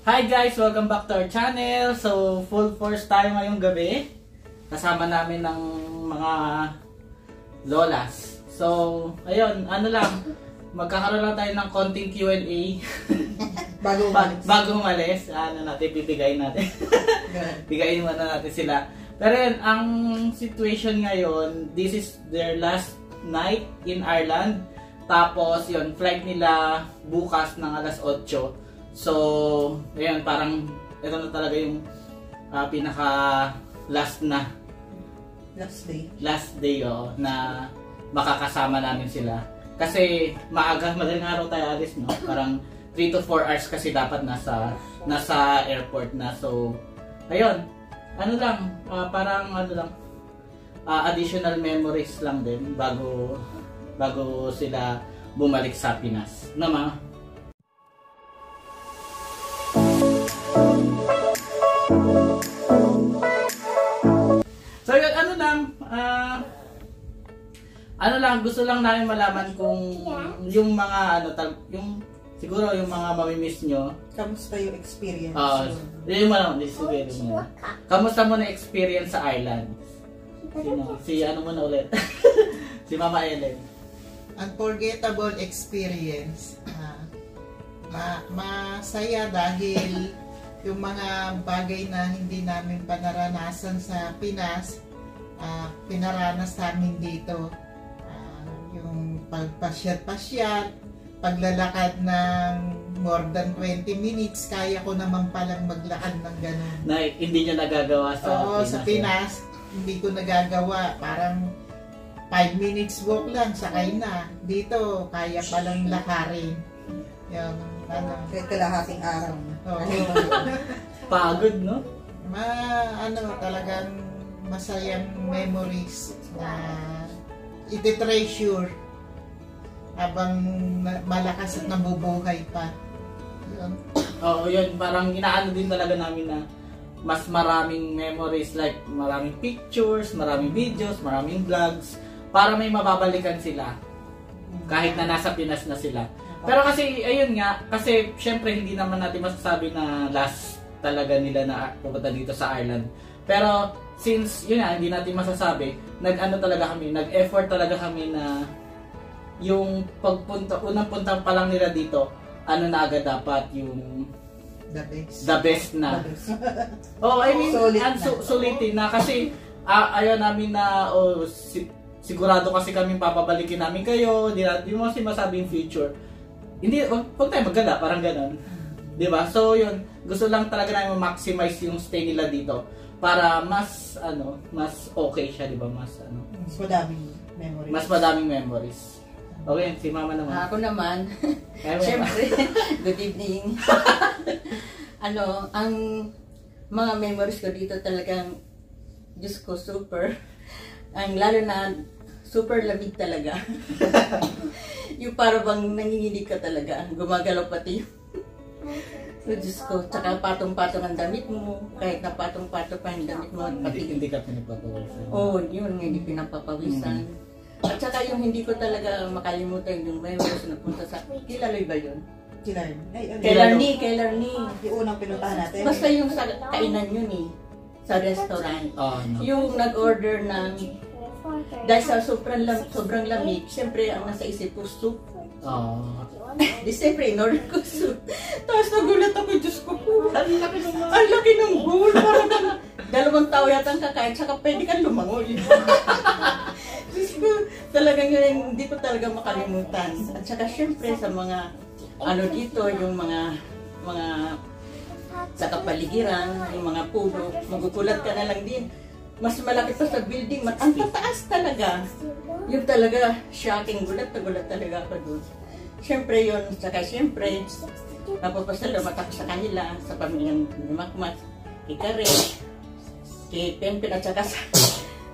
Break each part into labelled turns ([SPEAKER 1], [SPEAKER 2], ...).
[SPEAKER 1] Hi guys! Welcome back to our channel. So, full force tayo ngayong gabi. Kasama namin ng mga lolas. So, ayun, ano lang, magkakaroon lang tayo ng konting Q&A. Bago umalis, ano natin, bibigayin natin. Bigayin muna natin sila. Pero yun, ang situation ngayon, this is their last night in Ireland. Tapos, yun, flight nila bukas ng alas 8. So, ayun, parang ito na talaga yung pinaka last day na makakasama namin sila. Kasi madaling araw tayo alis, no? Parang 3 to 4 hours kasi dapat nasa airport na. So, ayun, ano lang, parang ano lang, additional memories lang din bago sila bumalik sa Pinas. No, ma? So yun, ano lang, gusto lang namin malaman kung yung mga siguro yung mga mamimiss nyo.
[SPEAKER 2] Kamusta yung experience?
[SPEAKER 1] Yun mo lang, kamusta mo na experience sa Ireland? Si ano mo na ulit? Si Mama Ellen.
[SPEAKER 2] Unforgettable experience. Masaya dahil yung mga bagay na hindi namin panaranasan sa Pinas, pinaranas namin dito. Yung pagpasyat-pasyat, paglalakad ng more than 20 minutes, kaya ko naman palang maglakad ng gano'n.
[SPEAKER 1] Na hindi nyo nagagawa sa Pinas?
[SPEAKER 2] Oo, sa Pinas, hindi ko nagagawa. Parang 5 minutes walk lang, sakay na. Dito, kaya palang lakarin. Yung,
[SPEAKER 3] kahit kalahating araw.
[SPEAKER 1] Pagod, no?
[SPEAKER 2] Talagang masayang memories na iti-treasure habang malakas at nabubuhay pa. Yun.
[SPEAKER 1] Oo, yun. Parang inaano din talaga namin na mas maraming memories, like maraming pictures, maraming videos, maraming vlogs, para may mababalikan sila kahit na nasa Pinas na sila. Pero kasi, ayun nga, kasi syempre hindi naman natin masasabi na last talaga nila na pupunta dito sa Ireland. Pero since, yun nga, hindi natin masasabi, nag-effort talaga kami na yung unang punta pa lang nila dito, na agad dapat yung the best na. Oh, I mean, sulitin na kasi ayaw namin na, sigurado kasi kami papabalikin namin kayo, di mo kasi masabi yung future. Hindi, wag tayo maganda, parang ganon. Diba? So yun, gusto lang talaga namin ma-maximize yung stay nila dito para mas okay siya, diba? Mas
[SPEAKER 2] madaming memories.
[SPEAKER 1] Mas madaming memories. Okay, si Mama naman.
[SPEAKER 3] Ako naman, syempre, good evening. Ang mga memories ko dito talagang, Diyos ko, super. Lalo na, super lamig talaga. Yung para bang nanginginig ka talaga. Gumagalaw pati yung Diyos ko. Tsaka patong-patong ang damit mo. Kahit na patong-patong pa yung damit mo.
[SPEAKER 1] Hindi ka pinapapawisan.
[SPEAKER 3] Oo, yun. Hindi pinapapawisan. At saka yung hindi ko talaga makalimutan yung memories na punta sa... Kilaloy ba yun? Kailarni.
[SPEAKER 2] Yung unang pinuntahan natin.
[SPEAKER 3] Basta yung sa kainan yun sa restaurant. Yung nag-order ng... Dahil sa sobrang lamig, siyempre ang nasa isip ko, soup. Di siyempre, in-order ko soup. Tapos nagulat ako, Diyos ko po. Ang laki ng bowl. Parang 2 tao yata ang kakain, saka pwede kang lumangoy. Diyos ko, talagang yun, hindi ko talaga makalimutan. At saka siyempre sa mga, dito, yung mga sa kapaligiran, yung mga puno, magugulat ka na lang din. Mas malaki pa sa building, ang tataas talaga. Yung talaga, shocking, gulat talaga ako doon. Siyempre yun, saka siyempre, napapasalamat ako sa kanila, sa pamilyang Makmat, kay Kare, kay Pempen, at saka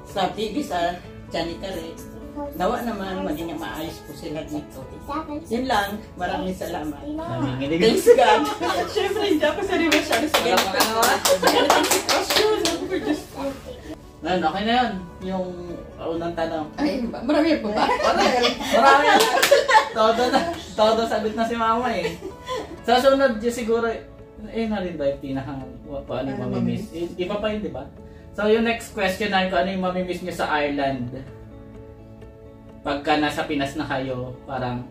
[SPEAKER 3] sa Bibi, sa Johnny Kare. Nawa naman, maging maayos po sila dito. Yun lang, maraming salamat. Thanks God. Siyempre, hindi ako sarili masyado sa ganito.
[SPEAKER 1] Okay na yun. Yung unang tanong.
[SPEAKER 3] Ay, marami po ba?
[SPEAKER 1] Marami na. Todo sagot na si Mama eh. Sa sunod siguro, na rin ba yung pinaka kung ano yung mamimiss? Iba pa yun, di ba? So yung next question na kung ano yung mamimiss nyo sa Ireland pagka nasa Pinas na kayo, parang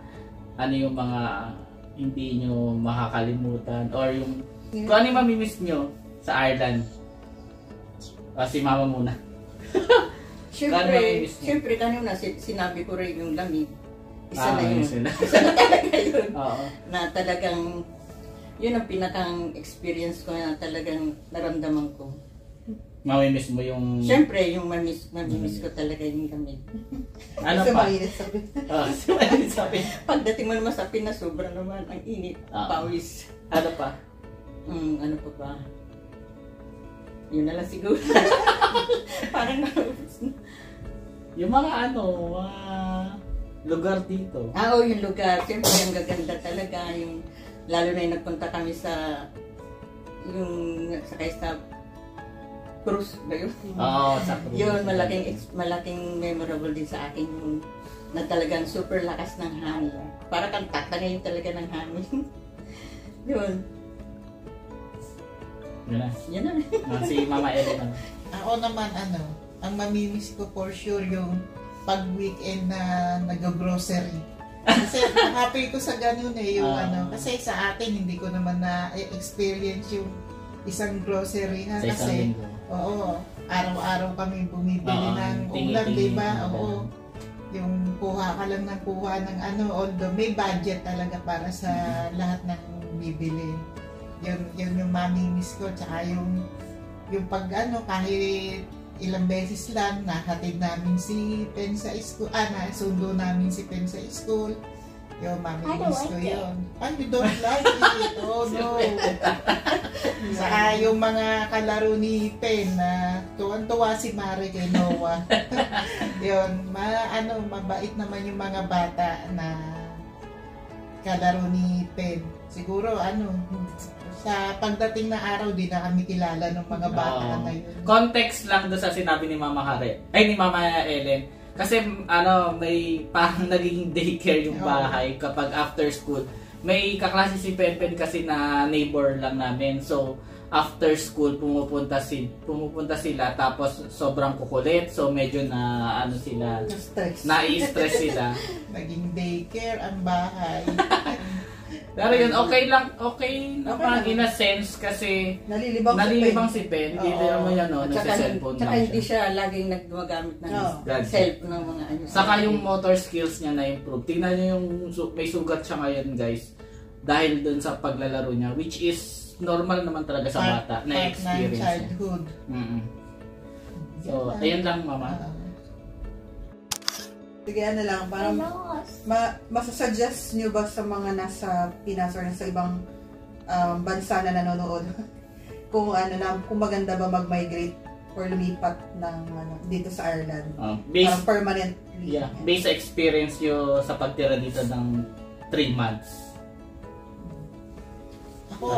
[SPEAKER 1] ano yung mga hindi nyo makakalimutan or yung kung ano yung mamimiss nyo sa Ireland. Si Mama muna.
[SPEAKER 3] Siyempre kanina sinabi ko rin yung lamig. Isa na yun. Isa na talaga yun. Na talagang yun ang pinakang experience ko na talagang naramdaman ko.
[SPEAKER 1] Mamimiss mo yung...
[SPEAKER 3] Siyempre, yung mamimiss ko talaga yung lamig.
[SPEAKER 1] Ano pa? Sumainit sabi.
[SPEAKER 3] Pagdating mo naman sa Pinas, sobrang naman ang init. Pawis.
[SPEAKER 1] Ano pa?
[SPEAKER 3] Ano pa ba? Yun na lang siguro. Parang
[SPEAKER 1] yung mga lugar dito.
[SPEAKER 3] Oo, yung lugar. Siyempre, ang gaganda talaga. Yung, lalo na yung nagpunta kami sa sakay sa cruise ba yun?
[SPEAKER 1] Oo, sa cruise.
[SPEAKER 3] Yun, malaking memorable din sa akin yung na talagang super lakas ng hangin. Para kang tatangayin talaga ng hangin. Yun. Yan na.
[SPEAKER 1] Si Mama Ellen.
[SPEAKER 2] Ako naman, ang mamimiss ko for sure yung pag-weekend na nag-grocery. Kasi happy ko sa ganun yung kasi sa atin hindi ko naman na-experience yung isang grocery ha. Kasi, araw-araw kami bumibili ng ulam, di ba? Oo. Yung kuha ka lang ng kuha ng although may budget talaga para sa lahat ng bibili. Yun yung mamimiss ko, tsaka yung kahit ilang beses lang nahatid namin si Pen sa school, nasundo namin si Pen sa school. Yung mamimiss ko yun. Ay, you don't like it. Oh no. Saka yung mga kalaro ni Pen na tuwan-tuwa si Mari kay Noah. Yun, mabait naman yung mga bata na kalaro ni Pen. Siguro sa pagdating na araw din na kami kilala ng mga bata na yun.
[SPEAKER 1] Context lang doon sa sinabi ni Mama ni Mama Ellen. Kasi may parang naging daycare yung bahay kapag after school. May kaklase si Penpen kasi na neighbor lang namin. So after school pumupunta sila tapos sobrang kukulit. So medyo na-stress sila.
[SPEAKER 2] Naging daycare ang bahay.
[SPEAKER 1] Pero yun, okay naman in a sense kasi nalilibang si Pen. Hindi naman nagsiselfone lang siya.
[SPEAKER 3] Hindi siya laging nagmagamit ng cellphone ng mga
[SPEAKER 1] Saka yung motor skills niya na-improve. Tingnan niyo yung may sugat siya ngayon guys. Dahil dun sa paglalaro niya, which is normal naman talaga sa bata na experience
[SPEAKER 2] childhood.
[SPEAKER 1] So, ayun lang Mama.
[SPEAKER 4] Sige, lang, parang masasuggest nyo ba sa mga nasa Pinas or nasa ibang bansa na nanonood kung kung maganda ba mag-migrate or lumipat ng dito sa Ireland? Parang permanently.
[SPEAKER 1] Yeah, based sa experience nyo sa pagtira dito ng 3 months.
[SPEAKER 2] Ako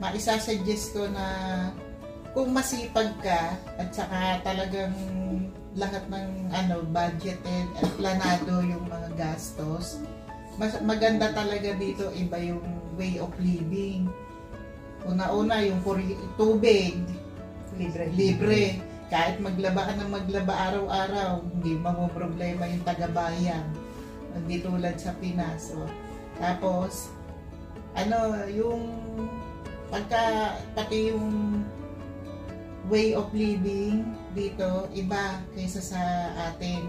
[SPEAKER 2] maisasuggest ko na kung masipag ka at saka talagang lahat ng budgeted at planado yung mga gastos, maganda talaga dito, iba yung way of living. Una-una yung tubig libre. Kahit maglaba ka ng maglaba araw-araw, hindi problema yung taga-bayan, hindi tulad sa Pinas. Tapos yung pati yung way of living dito iba kaysa sa atin.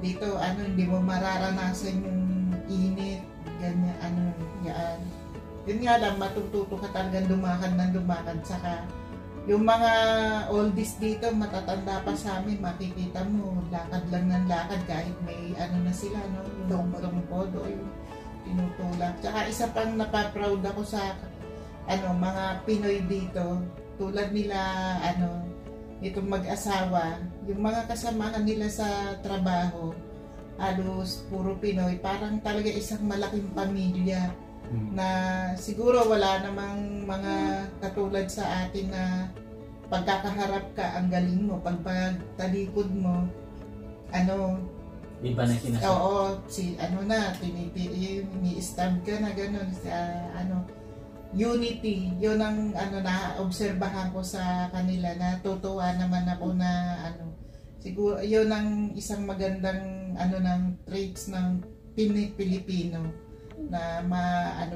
[SPEAKER 2] Dito hindi mo mararanasan yung init, ganyan yan. Yun nga lang, matututo ka talagang lumakad. Saka yung mga oldies dito, matatanda pa sa amin, makikita mo lakad lang ng lakad kahit may na sila, yung tungkod o yung tinutulak. Tsaka isa pang napaproud ako sa mga Pinoy dito, tulad nila itong mag-asawa, yung mga kasamahan nila sa trabaho, halos puro Pinoy, parang talaga isang malaking pamilya na siguro wala namang mga katulad sa atin na pagkakaharap ka, ang galing mo, pagtalikod mo,
[SPEAKER 1] Di ba na sinasabi?
[SPEAKER 2] Oo, ni-stab ka na gano'n, unity. Yun ang na obserbahan ko sa kanila. Natutuwa naman ako na siguro yun ang isang magandang ng traits ng Pilipino na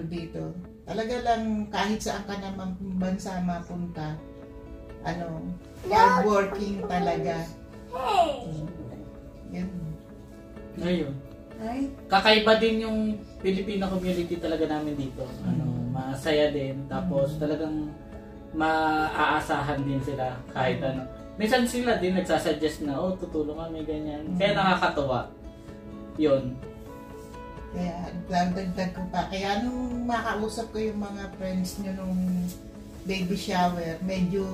[SPEAKER 2] dito. Talaga lang kahit saan ka naman bansa mapunta, hardworking talaga. Yun.
[SPEAKER 1] Ayun.
[SPEAKER 4] Ay,
[SPEAKER 1] Kakaiba din yung Filipino community talaga namin dito. Masaya din. Tapos talagang maaasahan din sila kahit ano. Minsan sila din nagsasuggest na, tutulong kami, ganyan. Kaya nakakatuwa. Yun.
[SPEAKER 2] Kaya dagdag ko pa. Kaya nung makausap ko yung mga friends nyo nung baby shower, medyo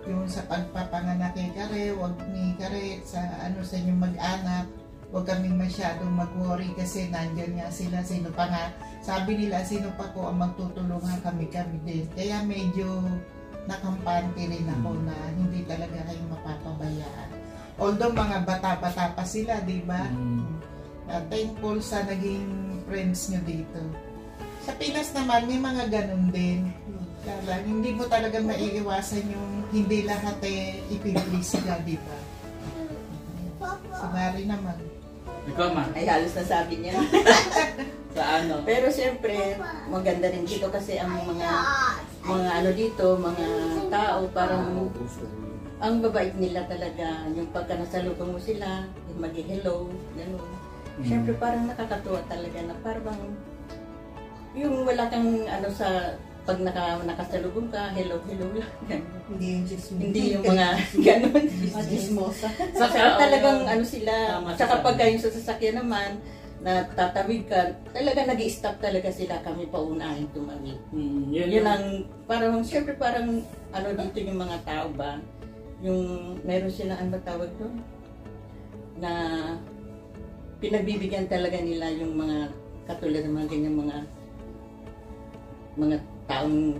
[SPEAKER 2] yung sa pagpapanganak kay Kare, wag ni Kare sa sa inyong mag-anak, wag kaming masyadong mag-worry kasi nandyan nga sila, sino pa nga, sabi nila sino pa po ang magtutulungan kami din. Kaya medyo nakampante rin ako na hindi talaga kayo mapapabayaan. Although mga bata-bata pa sila, di ba? Thankful sa naging friends nyo dito. Sa Pinas naman, may mga ganun din. Kaya hindi mo talaga maiiwasan yung hindi lahat ipiplease ka, di ba? Si Mari naman.
[SPEAKER 1] Ikaw, ma?
[SPEAKER 3] Ay, halos nasabi niya.
[SPEAKER 1] Sa ano?
[SPEAKER 3] Pero siyempre, maganda rin dito kasi ang mga dito, mga tao, parang ang babait nila talaga. Yung pagka nasalubong mo sila, mag-hello, gano'n. Siyempre, parang nakakatuwa talaga na parang yung wala kang sa pag nakasalubong ka, hello lang.
[SPEAKER 4] hindi yung chismosa.
[SPEAKER 3] Hindi yung mga gano'n.
[SPEAKER 4] Chismosa.
[SPEAKER 3] Talagang sila,
[SPEAKER 1] Tama,
[SPEAKER 3] tsaka pag kayo sa sasakyan naman, na tatawid ka, talaga nag-i-stop talaga sila, kami paunahin tumawid. Yun ang, parang, syempre parang, dito yung mga tao ba, yung, meron silang, ano tawag doon? Na, pinagbibigyan talaga nila yung mga, katulad ng mga ganyang mga taong,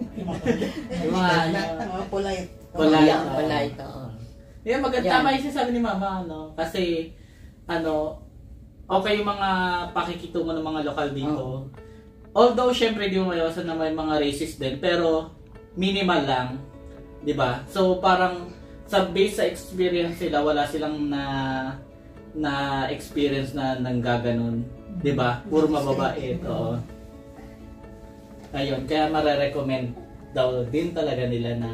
[SPEAKER 1] Yung mga
[SPEAKER 4] Polite.
[SPEAKER 3] polite, oo.
[SPEAKER 1] Yan, maganda.
[SPEAKER 3] Yan.
[SPEAKER 1] Tama yung sinasabi ni Mama, kasi, okay yung mga pakikitungo ng mga lokal dito. Although, syempre, di mo mayawasan na may mga racist din, pero minimal lang. Di ba? So, parang, sa base sa experience sila, wala silang na experience na nanggaganon. Di ba? Puro mababait. Oo. Ayun, kaya marerecommend daw din talaga nila na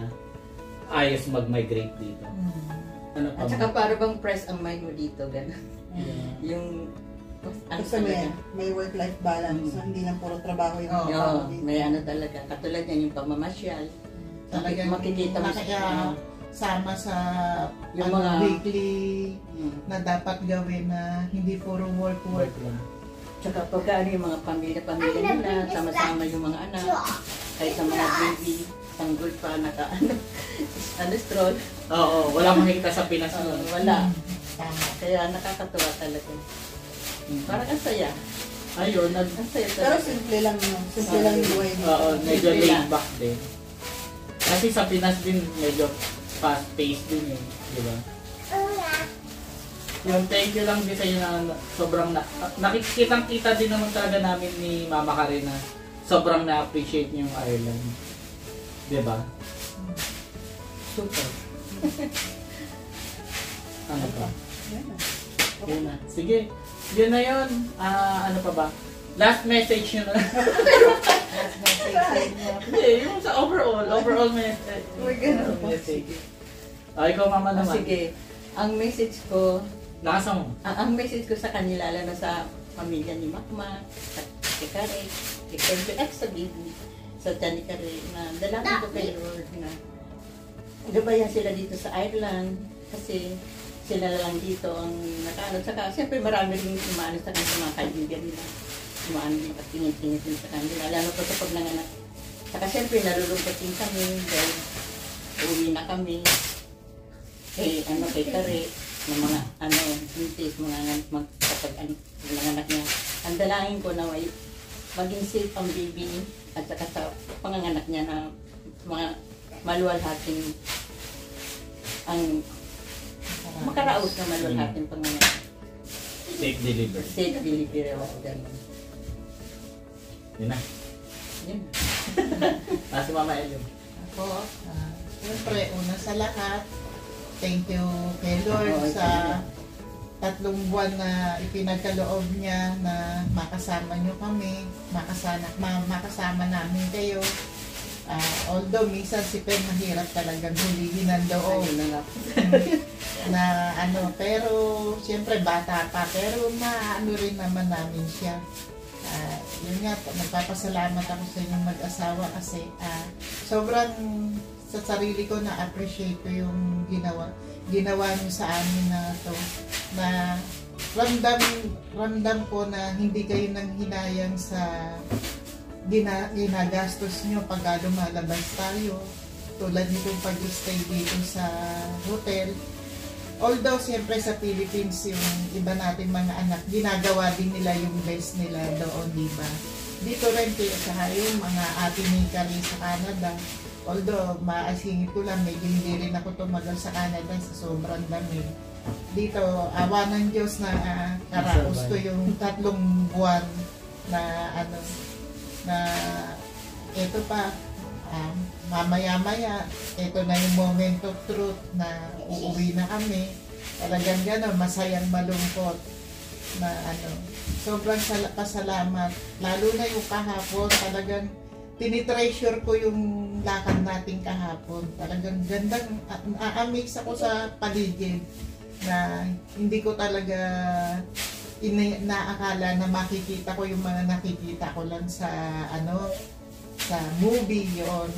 [SPEAKER 1] ayos mag-migrate dito. Ano pa?
[SPEAKER 3] At saka para bang press ang mind mo dito, gano'n. Yung,
[SPEAKER 4] Kasi may work-life balance. Hindi lang puro trabaho yung
[SPEAKER 3] Oo, may talaga. Katulad yan, yung pamamasyal.
[SPEAKER 2] Talagang
[SPEAKER 3] Makikita mo
[SPEAKER 2] sama sa
[SPEAKER 3] yung mga
[SPEAKER 2] weekly na dapat gawin na hindi puro work.
[SPEAKER 1] lang.
[SPEAKER 3] Tsaka pagka yung mga pamilya nila, sama-sama yung mga anak, kahit sa mga baby, tanggol pa, stroll.
[SPEAKER 1] Oo, wala makikita sa Pinas.
[SPEAKER 3] Wala.
[SPEAKER 2] Tama.
[SPEAKER 3] Kaya nakakatuwa talaga. Parang ang saya.
[SPEAKER 1] Ayun,
[SPEAKER 3] Ang saya
[SPEAKER 4] Pero
[SPEAKER 3] talaga.
[SPEAKER 4] simple lang yung buhay dito.
[SPEAKER 1] Oo, medyo
[SPEAKER 3] Simple
[SPEAKER 1] laid
[SPEAKER 3] lang.
[SPEAKER 1] back din. Kasi sa Pinas din, medyo fast-paced din di ba? Yung thank you lang din sa inyo na sobrang nakikitang-kita din naman talaga namin ni Mama Karen na sobrang na-appreciate niyo yung Ireland. Di ba?
[SPEAKER 3] Super.
[SPEAKER 1] Ano pa?
[SPEAKER 4] Yeah.
[SPEAKER 1] Yun na. Sige, yun na yun. Ano pa ba? Last message nyo na. Hindi, yung sa overall message.
[SPEAKER 4] We're gonna
[SPEAKER 1] message. Ikaw, Mama naman.
[SPEAKER 3] Sige. Ang message ko,
[SPEAKER 1] Nasa mo.
[SPEAKER 3] ang message ko sa kanila, lalo na sa pamilya ni Makma, sa kay Kare, kay Kirby, at sa baby, sa Johnny Kare, na dalangin ko kay Lord na gabayan sila dito sa Ireland kasi sila lang dito ang nakaano. Saka siyempre marami rin umaano sa kanila mga kaibigan nila. Umaano din patingin-tingin din sa kanila, lalo pa sa pag nanganak. Saka siyempre nalulungkot din kami dahil uwi na kami. Kay Kare, ng mga buntis, kapag nanganak niya. Ang dalangin ko na may maging safe ang baby at saka sa panganganak niya na mga maluwalhating ang makaraos na maluwalhating panganganak.
[SPEAKER 1] Safe delivery.
[SPEAKER 3] Safe delivery of them.
[SPEAKER 1] Yun na. Yun. Si Mama Ellen.
[SPEAKER 2] Ako, siyempre, una sa lahat, thank you kay Lord sa 3 buwan na ipinagkaloob niya na makasama niyo kami, makasama namin kayo. Although minsan si Pen mahirap talagang hulihin ang loob na pero siyempre bata pa, pero maano rin naman namin siya. Yun nga, nagpapasalamat ako sa inyong mag-asawa kasi sobrang sa sarili ko na-appreciate ko yung ginawa niyo sa amin na to, na ramdam ko na hindi kayo nang hinayang sa ginagastos niyo pag lumalabas tayo, tulad nitong pag-stay dito sa hotel. Although siyempre sa Philippines yung iba nating mga anak, ginagawa din nila yung best nila doon, di ba? Dito rin sa yung mga ating ni Kari sa Canada. Although maasingit ko lang, medyo hindi rin ako tumagal sa Canada sa sobrang lamig. Dito, awa ng Diyos na karaos ko yung 3 buwan na na eto pa, mamaya-maya, ito na yung moment of truth na uuwi na kami. Talagang gano'n, masayang malungkot na sobrang pasalamat. Lalo na yung kahapon, talagang tinitreasure ko yung lakad natin kahapon. Talagang gandang, a-amaze ako sa paligid na hindi ko talaga naakala na makikita ko yung mga nakikita ko lang sa sa movie yon.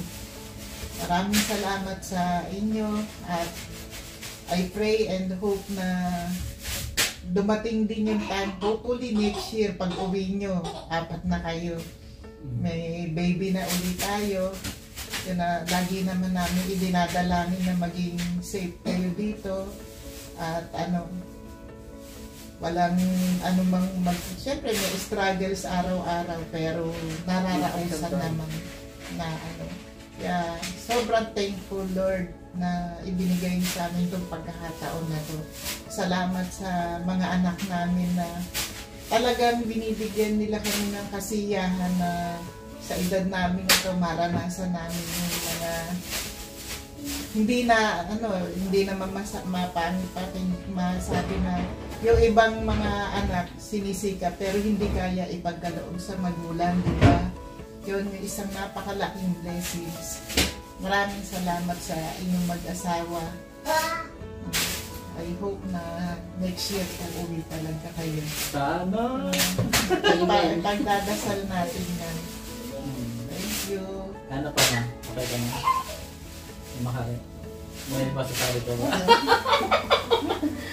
[SPEAKER 2] Maraming salamat sa inyo at I pray and hope na dumating din yung time, hopefully next year pag uwi nyo, 4 na kayo, may baby na ulit tayo. Yun na, lagi naman namin idinadalangin na maging safe kayo dito at walang siyempre may struggles araw-araw pero nararausan naman na yeah, sobrang thankful Lord na ibinigay sa amin itong pagkakataon na to. Salamat sa mga anak namin na talagang binibigyan nila kami ng kasiyahan na sa edad namin ito maranasan namin yung mga hindi naman masabi na yung ibang mga anak sinisika pero hindi kaya ipagkaloob sa magulang, di ba? Yun yung isang napakalaking blessings. Maraming salamat sa inyong mag-asawa. I hope na next year uuwi talaga kayo.
[SPEAKER 1] Sana!
[SPEAKER 2] Pagdadasal natin yan. Thank you.
[SPEAKER 1] Ano pa na? Okay ka na? Makari. May masasabi ko ba?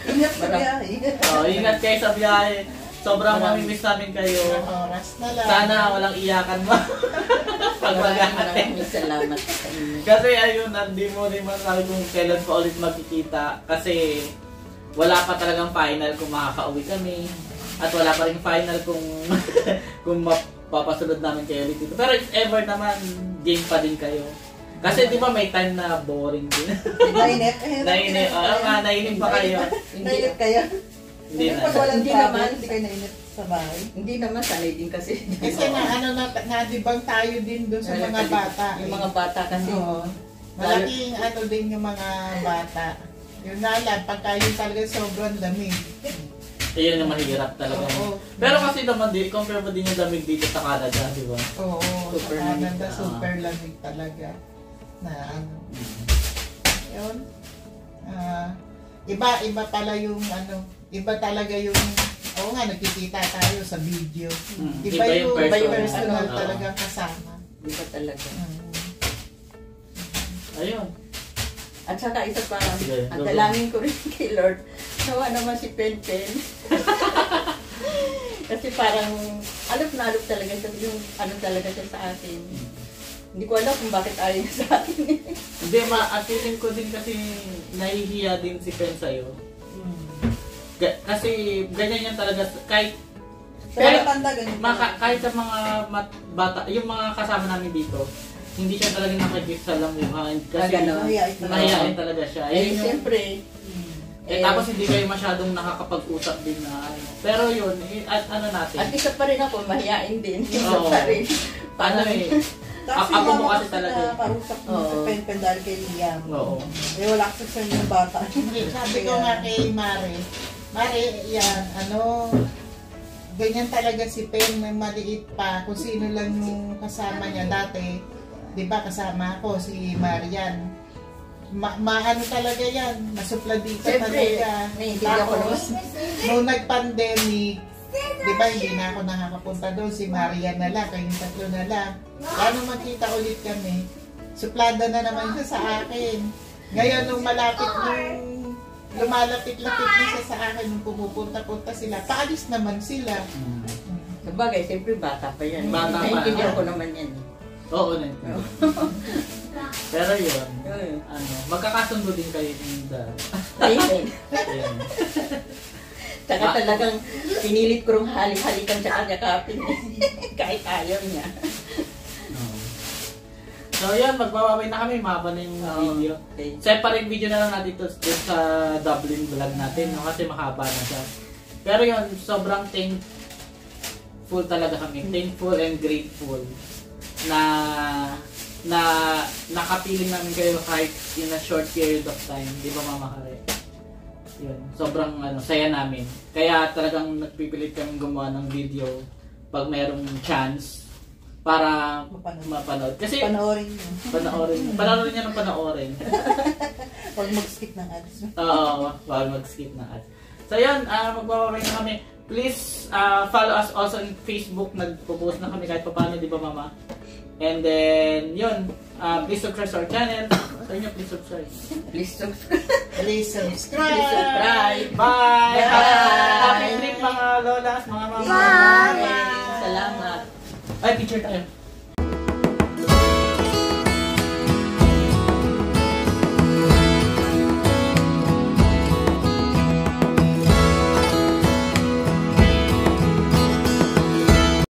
[SPEAKER 4] Ingat sa biyahe.
[SPEAKER 1] Ingat kayo sa biyahe. Sobrang mamimiss namin kayo.
[SPEAKER 2] Oras na lang.
[SPEAKER 1] Sana walang iyakan mo. Pag mag-aatin.
[SPEAKER 3] Maraming salamat sa inyo.
[SPEAKER 1] Kasi ayun, hindi mo rin masabi kung kailan pa ulit magkikita. Kasi wala pa talagang final kung makaka-uwi kami. At wala pa rin final kung kung mapapasunod namin kayo ulit dito. Pero if ever naman, game pa din kayo. Kasi di ba may time na boring din.
[SPEAKER 4] Nainip.
[SPEAKER 1] Nainip pa kayo.
[SPEAKER 4] Nainip kayo.
[SPEAKER 1] Hindi na.
[SPEAKER 4] Pag walang
[SPEAKER 3] Hindi
[SPEAKER 4] travel,
[SPEAKER 3] naman.
[SPEAKER 4] hindi kayo nainip sa bahay.
[SPEAKER 3] Hindi naman sanay din kasi.
[SPEAKER 2] Kasi nadibang tayo din doon sa mga bata.
[SPEAKER 3] Yung mga bata kasi.
[SPEAKER 2] Oo. Malaking din yung mga bata. Yun na lang, pagka yun talaga sobrang lamig.
[SPEAKER 1] Ayun yung mahirap talaga.
[SPEAKER 2] Oo.
[SPEAKER 1] Pero kasi naman din, compare mo din yung lamig dito sa Canada, di ba?
[SPEAKER 2] Oo,
[SPEAKER 1] Super
[SPEAKER 2] sa
[SPEAKER 1] lamig.
[SPEAKER 2] Canada, super lamig talaga. Na yun. Iba pala yung iba talaga yung, oo nga, nakikita tayo sa video. Iba yung personal talaga kasama.
[SPEAKER 3] Iba talaga.
[SPEAKER 1] Ayun.
[SPEAKER 3] At saka isa pa,
[SPEAKER 1] Sige,
[SPEAKER 3] ang dalangin ko rin kay Lord, nawa naman si Pen-Pen. Kasi parang alok na alok talaga siya, yung talaga siya sa atin. Hindi ko alam kung bakit ayaw niya sa akin.
[SPEAKER 1] Hindi, feeling ko din kasi nahihiya din si Pen sa'yo. Kasi ganyan yan talaga, kahit
[SPEAKER 4] Pero tanda ganyan.
[SPEAKER 1] kahit sa mga bata, yung mga kasama namin dito, hindi siya talaga nakikipsalamuhan kasi mahihain talaga siya.
[SPEAKER 3] Eh, siyempre.
[SPEAKER 1] Tapos hindi kayo masyadong nakakapag-usap din na Pero yun, at natin.
[SPEAKER 3] At isa pa rin ako, mahihain din. Isa
[SPEAKER 1] Oo.
[SPEAKER 3] pa rin.
[SPEAKER 1] Ano eh.
[SPEAKER 4] Tapos
[SPEAKER 1] Apo mo
[SPEAKER 4] yung mama
[SPEAKER 1] kasi
[SPEAKER 4] kasi
[SPEAKER 1] talaga.
[SPEAKER 4] nakausap mo
[SPEAKER 3] Oo.
[SPEAKER 4] sa pen dahil kay Liam.
[SPEAKER 1] Oo.
[SPEAKER 4] Eh, wala kasi sa yung bata.
[SPEAKER 2] Hindi, sabi ko nga kay Mare, Mare, yan, ganyan talaga si Pen, may maliit pa, kung sino lang yung kasama niya dati, di ba kasama ako, si Marian. Maano talaga yan, masupladita
[SPEAKER 3] Siyempre,
[SPEAKER 2] talaga.
[SPEAKER 3] naiintindihan ko
[SPEAKER 2] Tapos, nung nag-pandemic, di ba hindi na ako nakakapunta doon, si Marian na lang, kayong tatlo na lang. Paano magkita ulit kami? Suplada na naman siya sa akin. Ngayon, nung lumalapit-lapit na siya sa akin, nung pumupunta-punta sila, paalis naman sila.
[SPEAKER 3] Sabagay, siyempre bata pa yan.
[SPEAKER 1] Bata pa.
[SPEAKER 3] Naiintindihan ko naman yan.
[SPEAKER 1] Oo na. Pero yun,
[SPEAKER 3] Oo.
[SPEAKER 1] magkakasundo din kayo yung
[SPEAKER 3] Ayun.
[SPEAKER 1] Ayan.
[SPEAKER 3] Tsaka talagang pinilit ko rin halik-halikan sa kanya kapin. Kahit ayaw niya.
[SPEAKER 1] Oo. So yun, magbababay na kami, mahaba na yung video.
[SPEAKER 3] Okay.
[SPEAKER 1] Separate video na lang natin ito sa Dublin vlog natin, no? Kasi mahaba na siya. Pero yun, sobrang thankful talaga kami. Thankful and grateful na nakapiling namin kayo kahit in a short period of time. Di ba, Mama Kare? Yun, sobrang saya namin. Kaya talagang nagpipilit kami gumawa ng video pag merong chance para mapanood. Kasi
[SPEAKER 4] Panoorin nyo.
[SPEAKER 1] panoorin niya ng panoorin.
[SPEAKER 4] Huwag mag-skip ng ads.
[SPEAKER 1] Oo, wag mag-skip na ads. So yun, magbababay na kami. Please follow us also on Facebook. Nagpo-post na kami kahit paano, di ba, Mama? And then, yun, please subscribe to our channel. Sa inyo, please subscribe.
[SPEAKER 3] Please subscribe.
[SPEAKER 2] Please subscribe!
[SPEAKER 3] Please subscribe.
[SPEAKER 1] Bye!
[SPEAKER 3] Bye!
[SPEAKER 1] Happy trip, mga lolas, mga mama.
[SPEAKER 3] Bye! Salamat.
[SPEAKER 1] Ay, picture tayo.